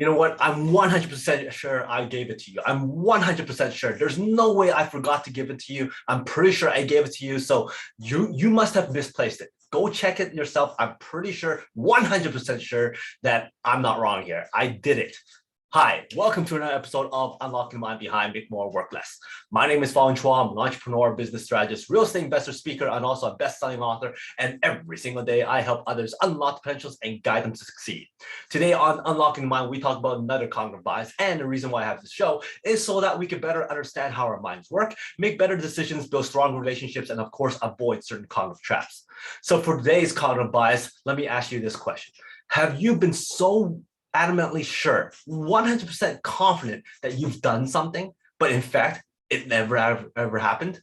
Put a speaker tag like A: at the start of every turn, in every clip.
A: You know what? I'm 100% sure I gave it to you. I'm 100% sure. There's no way I forgot to give it to you. I'm pretty sure I gave it to you. So you must have misplaced it. Go check it yourself. I'm pretty sure, 100% sure that I'm not wrong here. I did it. Hi, welcome to another episode of Unlocking the Mind Behind Make More Work Less. My name is Fong. I'm an entrepreneur, business strategist, real estate investor, speaker, and also a best-selling author. And every single day, I help others unlock potentials and guide them to succeed. Today on Unlocking the Mind, we talk about another cognitive bias. And the reason why I have this show is so that we can better understand how our minds work, make better decisions, build strong relationships, and of course, avoid certain cognitive traps. So for today's cognitive bias, let me ask you this question. Have you been so adamantly sure, 100% confident that you've done something, but in fact, it never ever happened?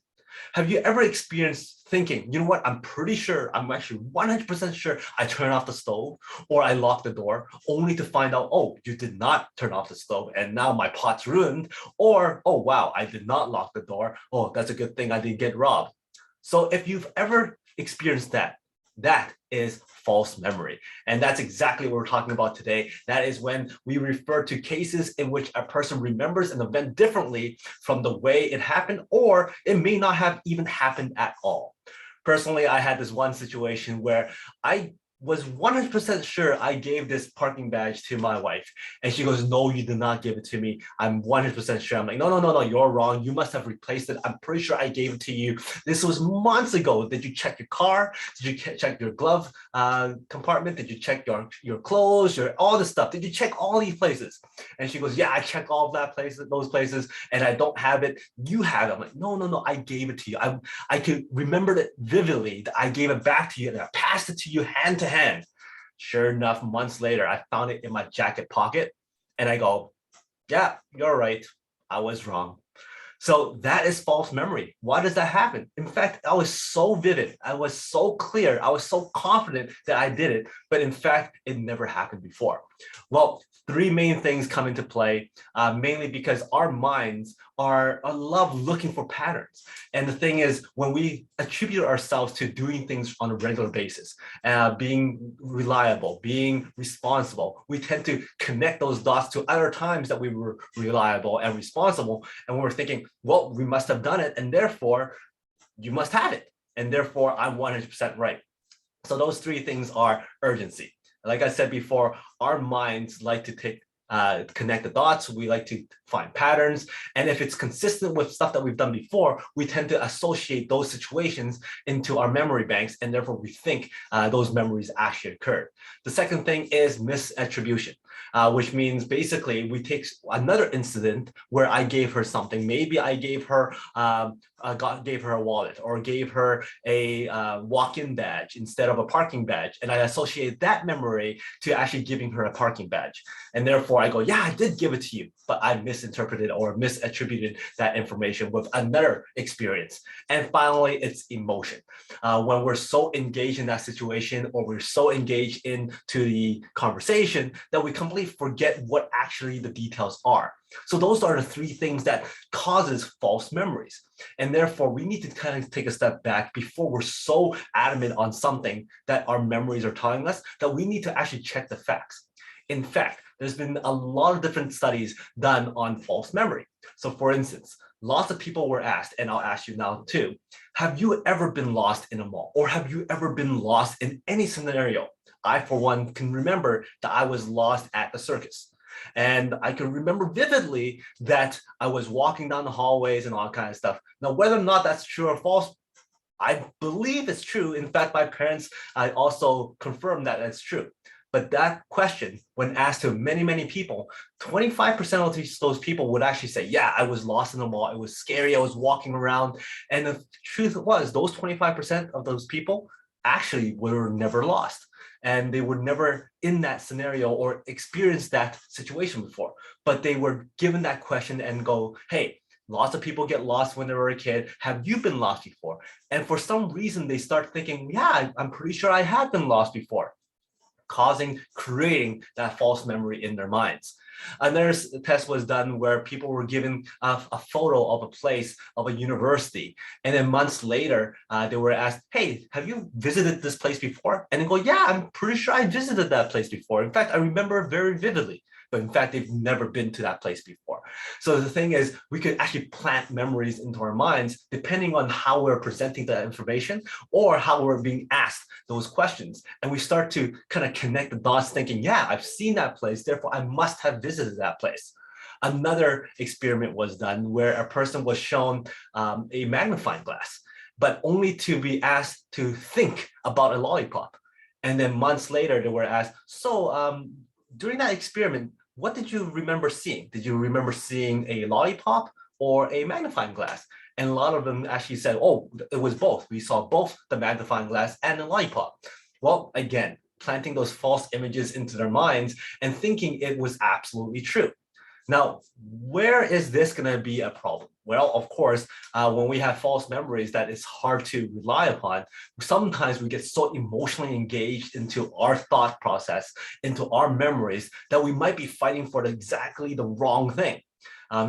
A: Have you ever experienced thinking, you know what, I'm pretty sure, I'm actually 100% sure I turned off the stove or I locked the door, only to find out, oh, you did not turn off the stove and now my pot's ruined, or, oh, wow, I did not lock the door. Oh, that's a good thing I didn't get robbed. So if you've ever experienced that, that is false memory. And that's exactly what we're talking about today. That is when we refer to cases in which a person remembers an event differently from the way it happened, or it may not have even happened at all. Personally, I had this one situation where I was 100% sure I gave this parking badge to my wife. And she goes, no, you did not give it to me. I'm 100% sure. I'm like, no, you're wrong. You must have replaced it. I'm pretty sure I gave it to you. This was months ago. Did you check your car? Did you check your glove compartment? Did you check your clothes, all this stuff? Did you check all these places? And she goes, yeah, I checked all of those places, and I don't have it. You have it. I'm like, no, I gave it to you. I could remember it vividly. That I gave it back to you and I passed it to you hand to hand. Sure enough, months later, I found it in my jacket pocket and I go, yeah, you're right. I was wrong. So that is false memory. Why does that happen? In fact, I was so vivid. I was so clear. I was so confident that I did it. But in fact, it never happened before. Well, three main things come into play, mainly because our minds are love looking for patterns. And the thing is, when we attribute ourselves to doing things on a regular basis, being reliable, being responsible, we tend to connect those dots to other times that we were reliable and responsible. And we're thinking, well, we must have done it, and therefore you must have it. And therefore I'm 100% right. So those three things are urgency. Like I said before, our minds like to connect the dots. We like to find patterns. And if it's consistent with stuff that we've done before, we tend to associate those situations into our memory banks. And therefore we think those memories actually occurred. The second thing is misattribution, which means basically we take another incident where I gave her something. Maybe I gave her gave her a wallet or gave her a walk-in badge instead of a parking badge. And I associate that memory to actually giving her a parking badge. And therefore I go, yeah, I did give it to you, but I misinterpreted or misattributed that information with another experience. And finally, it's emotion. When we're so engaged in that situation or we're so engaged into the conversation that we completely forget what actually the details are. So those are the three things that causes false memories. And therefore, we need to kind of take a step back before we're so adamant on something that our memories are telling us that we need to actually check the facts. In fact, there's been a lot of different studies done on false memory. So for instance, lots of people were asked, and I'll ask you now too, have you ever been lost in a mall? Or have you ever been lost in any scenario? I, for one, can remember that I was lost at the circus. And I can remember vividly that I was walking down the hallways and all kind of stuff. Now, whether or not that's true or false, I believe it's true. In fact, my parents also confirmed that it's true. But that question, when asked to many people, 25% of those people would actually say, yeah, I was lost in the mall. It was scary. I was walking around. And the truth was, those 25% of those people actually were never lost. And they were never in that scenario or experienced that situation before. But they were given that question and go, hey, lots of people get lost when they were a kid. Have you been lost before? And for some reason, they start thinking, yeah, I'm pretty sure I have been lost before, creating that false memory in their minds. Another test was done where people were given a photo of a place of a university. And then months later, they were asked, hey, have you visited this place before? And they go, yeah, I'm pretty sure I visited that place before. In fact, I remember it very vividly. but in fact, they've never been to that place before. So the thing is, we could actually plant memories into our minds depending on how we're presenting the information or how we're being asked those questions. And we start to kind of connect the dots thinking, yeah, I've seen that place, therefore I must have visited that place. Another experiment was done where a person was shown a magnifying glass, but only to be asked to think about a lollipop. And then months later, they were asked, so during that experiment, what did you remember seeing? Did you remember seeing a lollipop or a magnifying glass? And a lot of them actually said, oh, it was both. We saw both the magnifying glass and the lollipop. Well, again, planting those false images into their minds and thinking it was absolutely true. Now, where is this going to be a problem? Well, of course, when we have false memories that it's hard to rely upon, sometimes we get so emotionally engaged into our thought process, into our memories, that we might be fighting for exactly the wrong thing.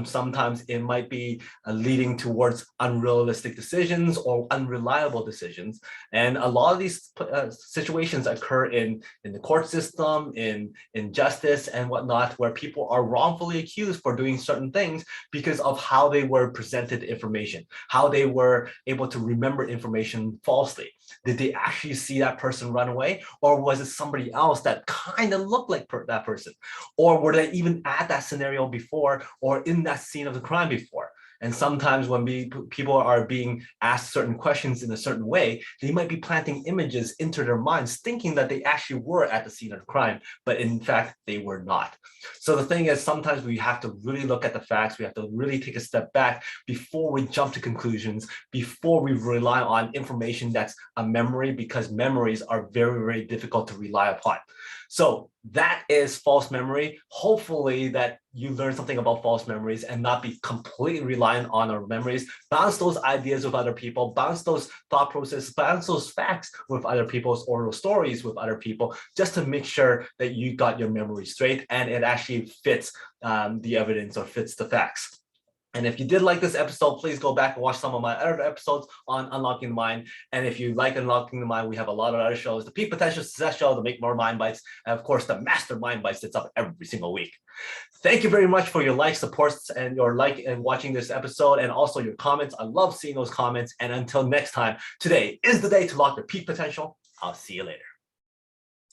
A: Sometimes it might be leading towards unrealistic decisions or unreliable decisions. And a lot of these situations occur in the court system, in justice and whatnot, where people are wrongfully accused for doing certain things because of how they were presented information, how they were able to remember information falsely. Did they actually see that person run away? Or was it somebody else that kind of looked like that person? Or were they even at that scenario before or in that scene of the crime before? And sometimes when people are being asked certain questions in a certain way, they might be planting images into their minds, thinking that they actually were at the scene of the crime, but in fact, they were not. So the thing is, sometimes we have to really look at the facts. We have to really take a step back before we jump to conclusions, before we rely on information that's a memory, because memories are very, very difficult to rely upon. So that is false memory. Hopefully that you learn something about false memories and not be completely reliant on our memories. Bounce those ideas with other people, bounce those thought processes, bounce those facts with other people's oral stories with other people, just to make sure that you got your memory straight and it actually fits the evidence or fits the facts. And if you did like this episode, please go back and watch some of my other episodes on Unlocking the Mind. And if you like Unlocking the Mind, we have a lot of other shows, the Peak Potential Success Show, to Make More Mind Bites, and of course, the Master Mind Bites that's up every single week. Thank you very much for your like, supports, and your like and watching this episode, and also your comments. I love seeing those comments. And until next time, today is the day to lock your peak potential. I'll see you later.